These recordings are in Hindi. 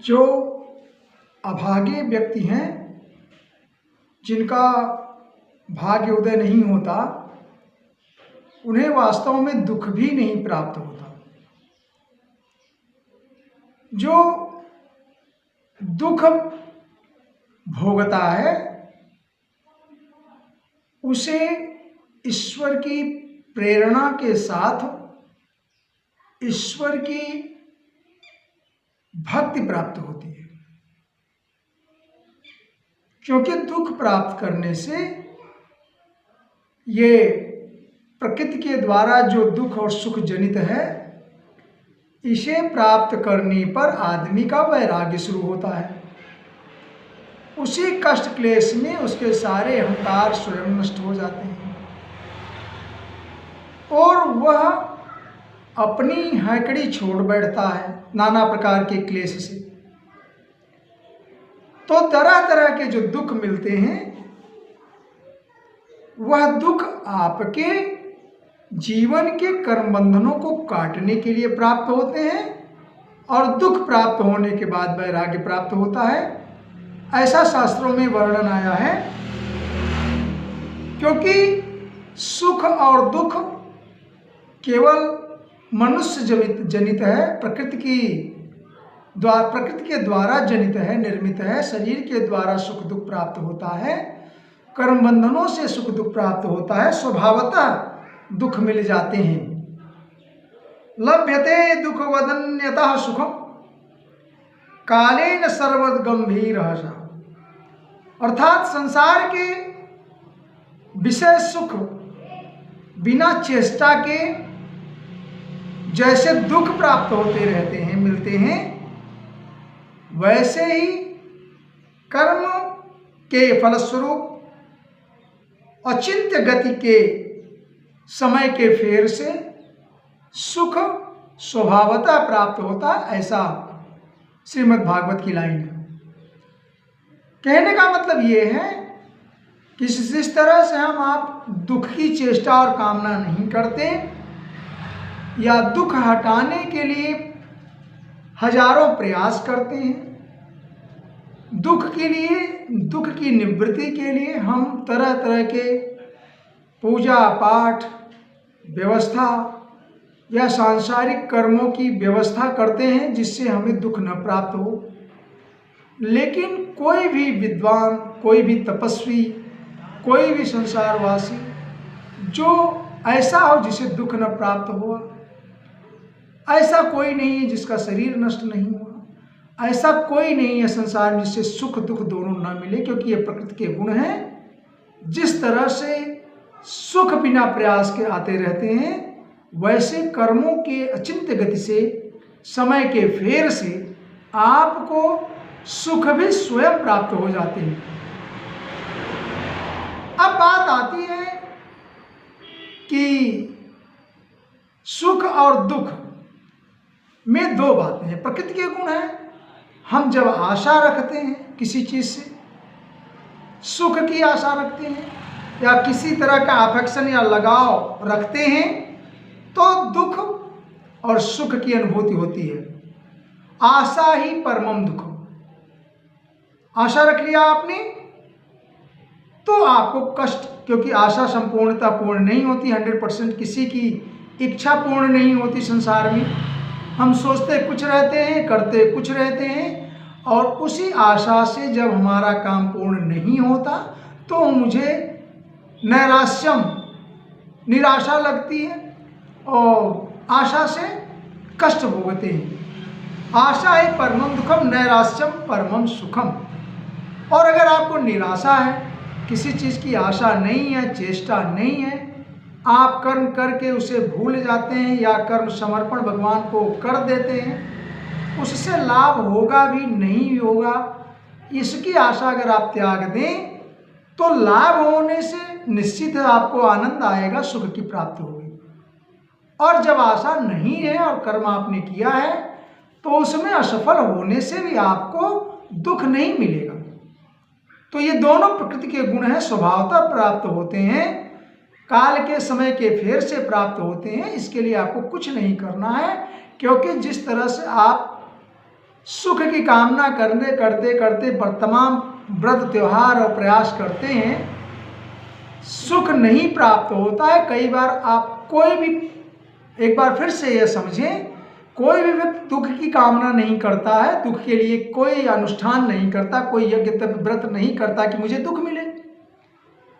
जो अभागे व्यक्ति हैं, जिनका भाग्य उदय नहीं होता, उन्हें वास्तव में दुख भी नहीं प्राप्त होता। जो दुख भोगता है उसे ईश्वर की प्रेरणा के साथ ईश्वर की भक्ति प्राप्त होती है, क्योंकि दुख प्राप्त करने से ये प्रकृति के द्वारा जो दुख और सुख जनित है, इसे प्राप्त करने पर आदमी का वैराग्य शुरू होता है। उसी कष्ट क्लेश में उसके सारे अहंकार स्वयं नष्ट हो जाते हैं और वह अपनी हैकड़ी छोड़ बैठता है नाना प्रकार के क्लेश से। तो तरह तरह के जो दुख मिलते हैं, वह दुख आपके जीवन के कर्म बंधनों को काटने के लिए प्राप्त होते हैं और दुख प्राप्त होने के बाद वैराग्य प्राप्त होता है, ऐसा शास्त्रों में वर्णन आया है। क्योंकि सुख और दुख केवल मनुष्य जनित है, प्रकृति के द्वारा जनित है, निर्मित है। शरीर के द्वारा सुख दुख प्राप्त होता है, कर्म बंधनों से सुख दुख प्राप्त होता है, स्वभावतः दुख मिल जाते हैं। लभ्यते दुख वदन्यतः सुखम कालेन सर्वगंभीर। अर्थात संसार के विषय सुख बिना चेष्टा के जैसे दुख प्राप्त होते रहते हैं, मिलते हैं, वैसे ही कर्म के फलस्वरूप अचिंत्य गति के समय के फेर से सुख स्वभावतः प्राप्त होता, ऐसा श्रीमद् भागवत की लाइन है। कहने का मतलब ये है कि जिस तरह से आप दुख की चेष्टा और कामना नहीं करते या दुख हटाने के लिए हजारों प्रयास करते हैं, दुख के लिए, दुख की निवृत्ति के लिए हम तरह तरह के पूजा पाठ व्यवस्था या सांसारिक कर्मों की व्यवस्था करते हैं जिससे हमें दुख न प्राप्त हो। लेकिन कोई भी विद्वान, कोई भी तपस्वी, कोई भी संसारवासी जो ऐसा हो जिसे दुख न प्राप्त हुआ, ऐसा कोई नहीं है जिसका शरीर नष्ट नहीं हुआ, ऐसा कोई नहीं है संसार में जिससे सुख दुख दोनों न मिले, क्योंकि ये प्रकृति के गुण हैं। जिस तरह से सुख बिना प्रयास के आते रहते हैं, वैसे कर्मों के अचिंत्य गति से, समय के फेर से आपको सुख भी स्वयं प्राप्त हो जाते हैं। अब बात आती है कि सुख और दुख में दो बातें हैं। प्रकृति के गुण हैं। हम जब आशा रखते हैं किसी चीज से, सुख की आशा रखते हैं या किसी तरह का अफेक्शन या लगाव रखते हैं, तो दुख और सुख की अनुभूति होती है। आशा ही परमम दुख। आशा रख लिया आपने तो आपको कष्ट, क्योंकि आशा संपूर्णता पूर्ण नहीं होती, 100% किसी की इच्छा पूर्ण नहीं होती संसार में। हम सोचते कुछ रहते हैं, करते कुछ रहते हैं, और उसी आशा से जब हमारा काम पूर्ण नहीं होता तो मुझे नैराश्यम, निराशा लगती है और आशा से कष्ट भोगते हैं। आशा है परमम दुखम, नैराश्यम परमम सुखम। और अगर आपको निराशा है, किसी चीज़ की आशा नहीं है, चेष्टा नहीं है, आप कर्म करके उसे भूल जाते हैं या कर्म समर्पण भगवान को कर देते हैं, उससे लाभ होगा भी नहीं होगा, इसकी आशा अगर आप त्याग दें तो लाभ होने से निश्चित है आपको आनंद आएगा, सुख की प्राप्ति होगी। और जब आशा नहीं है और कर्म आपने किया है तो उसमें असफल होने से भी आपको दुख नहीं मिलेगा। तो ये दोनों प्रकृति के गुण हैं, स्वभावतः प्राप्त होते हैं, काल के समय के फेर से प्राप्त होते हैं। इसके लिए आपको कुछ नहीं करना है, क्योंकि जिस तरह से आप सुख की कामना करते करते करते तमाम व्रत त्योहार और प्रयास करते हैं, सुख नहीं प्राप्त होता है। कई बार आप कोई भी, एक बार फिर से यह समझें, कोई भी व्यक्ति दुख की कामना नहीं करता है, दुख के लिए कोई अनुष्ठान नहीं करता, कोई यज्ञ तप व्रत नहीं करता कि मुझे दुख मिले,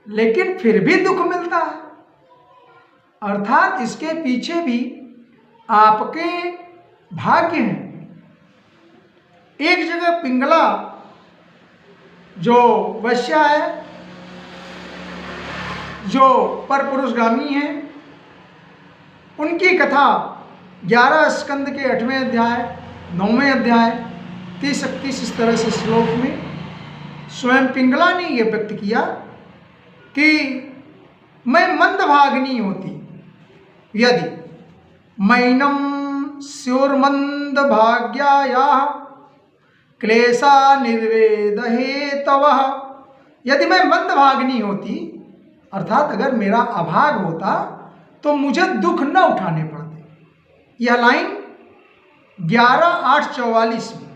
लेकिन फिर भी दुख मिलता है। अर्थात इसके पीछे भी आपके भाग्य हैं। एक जगह पिंगला जो वैश्या है, जो परपुरुषगामी है, उनकी कथा 11 स्कंद के 8वें अध्याय 9वें अध्याय 30-31 इस तरह से श्लोक में स्वयं पिंगला ने यह व्यक्त किया कि मैं मंदभागिनी होती यदि मैनम स्योर्मंद भाग्याया क्लेशा निर्वेद हेतवः। यदि मैं मंदभागिनी होती, अर्थात अगर मेरा अभाग होता तो मुझे दुख न उठाने पड़ते। यह लाइन 11:8-44 में,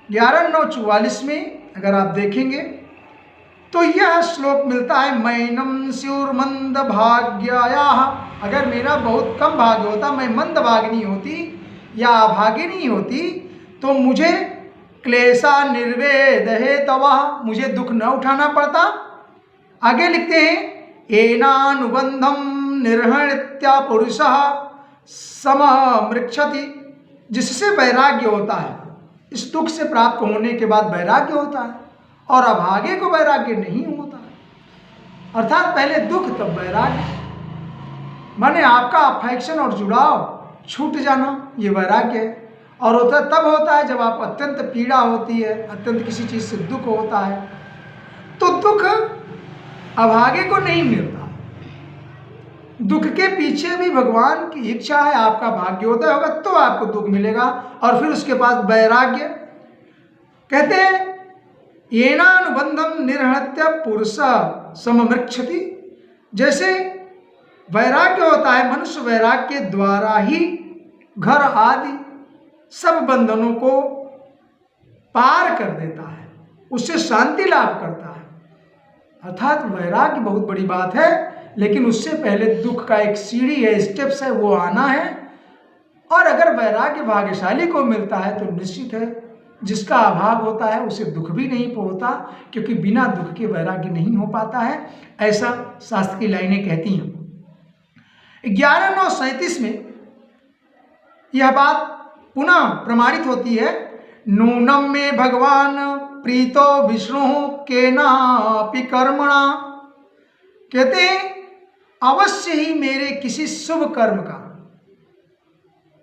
11:9-44 में अगर आप देखेंगे तो यह श्लोक मिलता है, मैनम स्युर्मंद भाग्याया। अगर मेरा बहुत कम भाग्य होता, मैं मंद भागिनी होती या अभागिनी होती, तो मुझे क्लेशा निर्वेद हेतवः, मुझे दुख न उठाना पड़ता। आगे लिखते हैं, एनानुबंधम निर्हृत्या पुरुषः सममृक्षति, जिससे वैराग्य होता है। इस दुख से प्राप्त होने के बाद वैराग्य होता है, और अभागे को वैराग्य नहीं होता। अर्थात पहले दुख तब वैराग्य, माने आपका अफेक्शन और जुड़ाव छूट जाना, ये वैराग्य है। और होता तब होता है जब आप अत्यंत पीड़ा होती है, अत्यंत किसी चीज से दुख होता है, तो दुख अभागे को नहीं मिलता। दुख के पीछे भी भगवान की इच्छा है, आपका भाग्य होता होगा तो आपको दुख मिलेगा, और फिर उसके बाद वैराग्य। कहते हैं, येनानुबंधम निर्हृत्य पुरुष सममृक्षति, जैसे वैराग्य होता है, मनुष्य वैराग्य के द्वारा ही घर आदि सब बंधनों को पार कर देता है, उससे शांति लाभ करता है। अर्थात वैराग्य बहुत बड़ी बात है, लेकिन उससे पहले दुख का एक सीढ़ी है, स्टेप्स है, वो आना है। और अगर वैराग्य भाग्यशाली को मिलता है तो निश्चित है जिसका अभाव होता है उसे दुख भी नहीं होता, क्योंकि बिना दुख के वैराग्य नहीं हो पाता है, ऐसा शास्त्र की लाइनें कहती हैं। 11:9-37 में यह बात पुनः प्रमाणित होती है, नूनम में भगवान प्रीतो विष्णु केनापि कर्मणा। कहते हैं, अवश्य ही मेरे किसी शुभ कर्म का,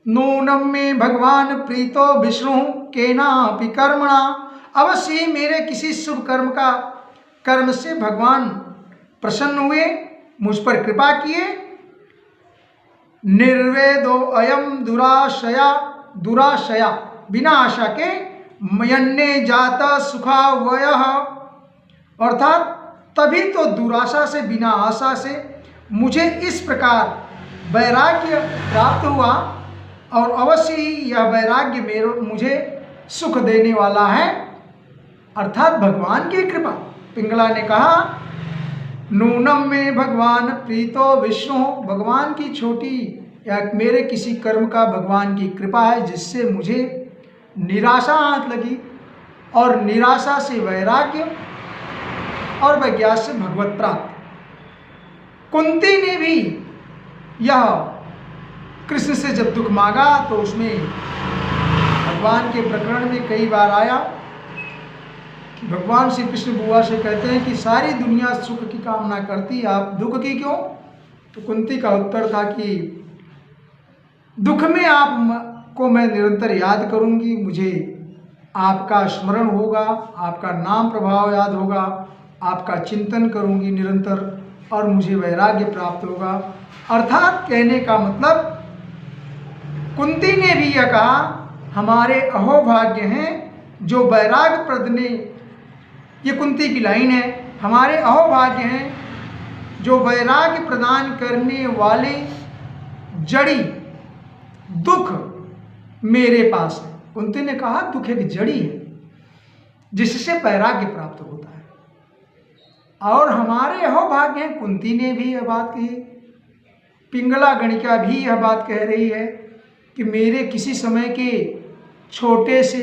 नूनम में भगवान प्रीतो विष्णु केनापि कर्मणा, अवश्य ही मेरे किसी शुभ कर्म का, कर्म से भगवान प्रसन्न हुए, मुझ पर कृपा किए। निर्वेदो अयम दुराशया, बिना आशा के, मयन्ने जाता सुखावयः, अर्थात तभी तो दुराशा से, बिना आशा से मुझे इस प्रकार वैराग्य प्राप्त हुआ, और अवश्य ही यह वैराग्य मुझे सुख देने वाला है, अर्थात भगवान की कृपा। पिंगला ने कहा, नूनम में भगवान प्रीतो विष्णु, भगवान की छोटी या मेरे किसी कर्म का भगवान की कृपा है, जिससे मुझे निराशा हाथ लगी, और निराशा से वैराग्य, और वैज्ञान से भगवत प्राप्ति। कुंती ने भी यह कृष्ण से जब दुख मांगा तो उसमें भगवान के प्रकरण में कई बार आया कि भगवान श्री कृष्ण बुआ से कहते हैं कि सारी दुनिया सुख की कामना करती, आप दुख की क्यों? तो कुंती का उत्तर था कि दुख में आपको मैं निरंतर याद करूंगी, मुझे आपका स्मरण होगा, आपका नाम प्रभाव याद होगा, आपका चिंतन करूंगी निरंतर, और मुझे वैराग्य प्राप्त होगा। अर्थात कहने का मतलब, कुंती ने भी यह कहा, हमारे अहोभाग्य हैं जो वैराग्य प्रद ने, ये कुंती की लाइन है, हमारे अहोभाग्य हैं जो वैराग्य प्रदान करने वाले जड़ी दुख मेरे पास है, कुंती ने कहा दुख एक जड़ी है जिससे वैराग्य प्राप्त होता है। और हमारे अहोभाग्य हैं, कुंती ने भी यह बात कही, पिंगला गणिका भी यह बात कह रही है कि मेरे किसी समय के छोटे सी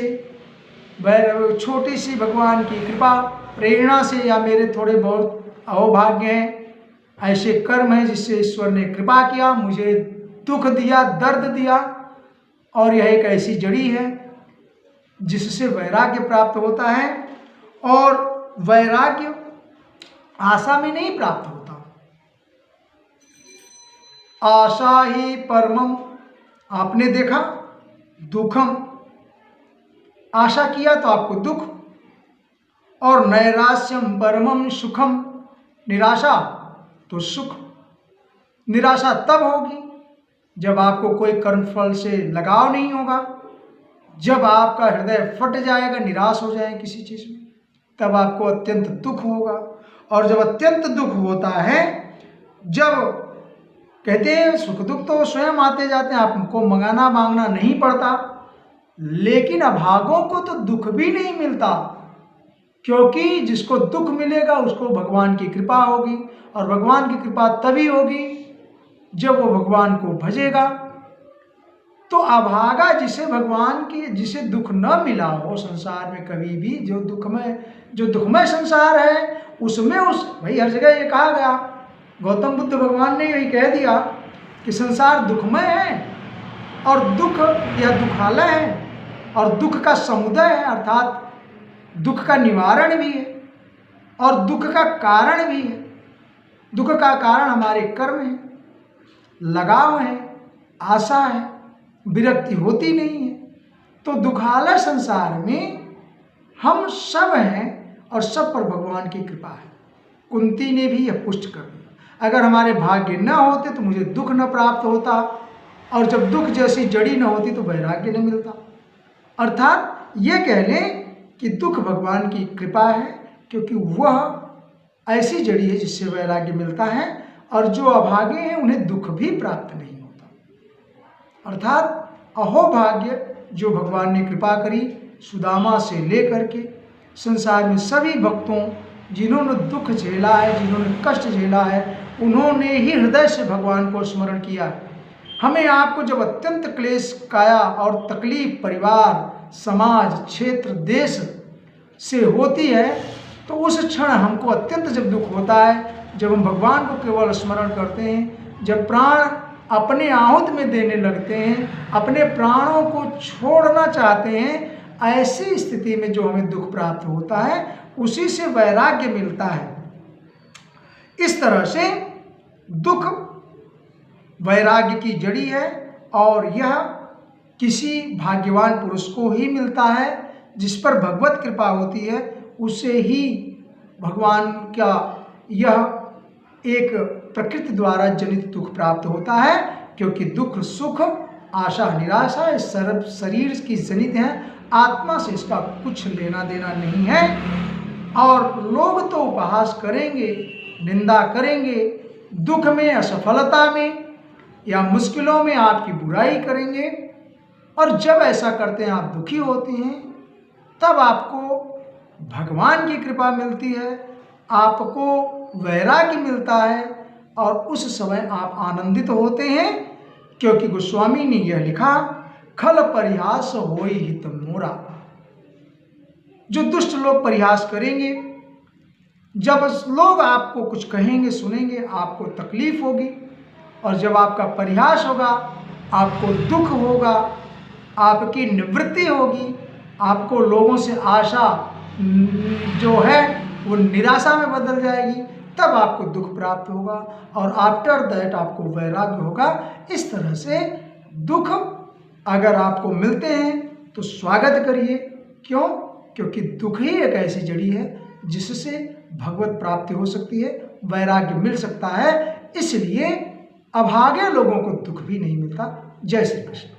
भगवान की कृपा प्रेरणा से या मेरे थोड़े बहुत अहोभाग्य हैं, ऐसे कर्म हैं जिससे ईश्वर ने कृपा किया, मुझे दुख दिया, दर्द दिया, और यह एक ऐसी जड़ी है जिससे वैराग्य प्राप्त होता है। और वैराग्य आशा में नहीं प्राप्त होता, आशा ही परमम, आपने देखा, दुखम, आशा किया तो आपको दुख, और नैराश्यम परमम सुखम, निराशा तो सुख। निराशा तब होगी जब आपको कोई कर्मफल से लगाव नहीं होगा, जब आपका हृदय फट जाएगा, निराश हो जाए किसी चीज़ में, तब आपको अत्यंत दुख होगा। और जब अत्यंत दुख होता है, जब कहते हैं सुख दुख तो स्वयं आते जाते हैं, आपको मंगाना मांगना नहीं पड़ता, लेकिन अभागों को तो दुख भी नहीं मिलता, क्योंकि जिसको दुख मिलेगा उसको भगवान की कृपा होगी, और भगवान की कृपा तभी होगी जब वो भगवान को भजेगा। तो अभागा जिसे दुख न मिला हो संसार में कभी भी, जो दुखमय संसार है उसमें भाई हर जगह ये कहा गया, गौतम बुद्ध भगवान ने यही कह दिया कि संसार दुखमय है, और दुख या दुखालय है, और दुख का समुदय है, अर्थात दुख का निवारण भी है और दुख का कारण भी है। दुख का कारण हमारे कर्म है, लगाव है, आशा है, विरक्ति होती नहीं है। तो दुखालय संसार में हम सब हैं और सब पर भगवान की कृपा है। कुंती ने भी यह पुष्ट कर दिया, अगर हमारे भाग्य न होते तो मुझे दुख न प्राप्त होता, और जब दुख जैसी जड़ी न होती तो वैराग्य न मिलता। अर्थात ये कह लें कि दुख भगवान की कृपा है, क्योंकि वह ऐसी जड़ी है जिससे वैराग्य मिलता है, और जो अभागे हैं उन्हें दुख भी प्राप्त नहीं होता। अर्थात अहोभाग्य जो भगवान ने कृपा करी सुदामा से लेकर के संसार में सभी भक्तों, जिन्होंने दुख झेला है, जिन्होंने कष्ट झेला है, उन्होंने ही हृदय से भगवान को स्मरण किया है। हमें आपको जब अत्यंत क्लेश काया और तकलीफ परिवार, समाज, क्षेत्र, देश से होती है, तो उस क्षण हमको अत्यंत जब दुख होता है, जब हम भगवान को केवल स्मरण करते हैं, जब प्राण अपने आहुति में देने लगते हैं, अपने प्राणों को छोड़ना चाहते हैं, ऐसी स्थिति में जो हमें दुख प्राप्त होता है उसी से वैराग्य मिलता है। इस तरह से दुख वैराग्य की जड़ी है, और यह किसी भाग्यवान पुरुष को ही मिलता है, जिस पर भगवत कृपा होती है, उसे ही भगवान का यह एक प्रकृति द्वारा जनित दुख प्राप्त होता है। क्योंकि दुख सुख आशा निराशा ये सर्व शरीर की जनित हैं, आत्मा से इसका कुछ लेना देना नहीं है। और लोग तो उपहास करेंगे, निंदा करेंगे, दुख में, असफलता में या मुश्किलों में आपकी बुराई करेंगे, और जब ऐसा करते हैं आप दुखी होते हैं, तब आपको भगवान की कृपा मिलती है, आपको वैराग्य मिलता है, और उस समय आप आनंदित होते हैं। क्योंकि गोस्वामी ने यह लिखा, खल परिहास होई हित मोरा। जो दुष्ट लोग परिहास करेंगे, जब लोग आपको कुछ कहेंगे सुनेंगे, आपको तकलीफ होगी, और जब आपका परिहास होगा आपको दुख होगा, आपकी निवृत्ति होगी, आपको लोगों से आशा जो है वो निराशा में बदल जाएगी, तब आपको दुख प्राप्त होगा, और आफ्टर दैट आपको वैराग्य होगा। इस तरह से दुख अगर आपको मिलते हैं तो स्वागत करिए। क्यों? क्योंकि दुख ही एक ऐसी जड़ी है जिससे भगवत प्राप्ति हो सकती है, वैराग्य मिल सकता है। इसलिए अभागे लोगों को दुख भी नहीं मिलता। जय श्री कृष्ण।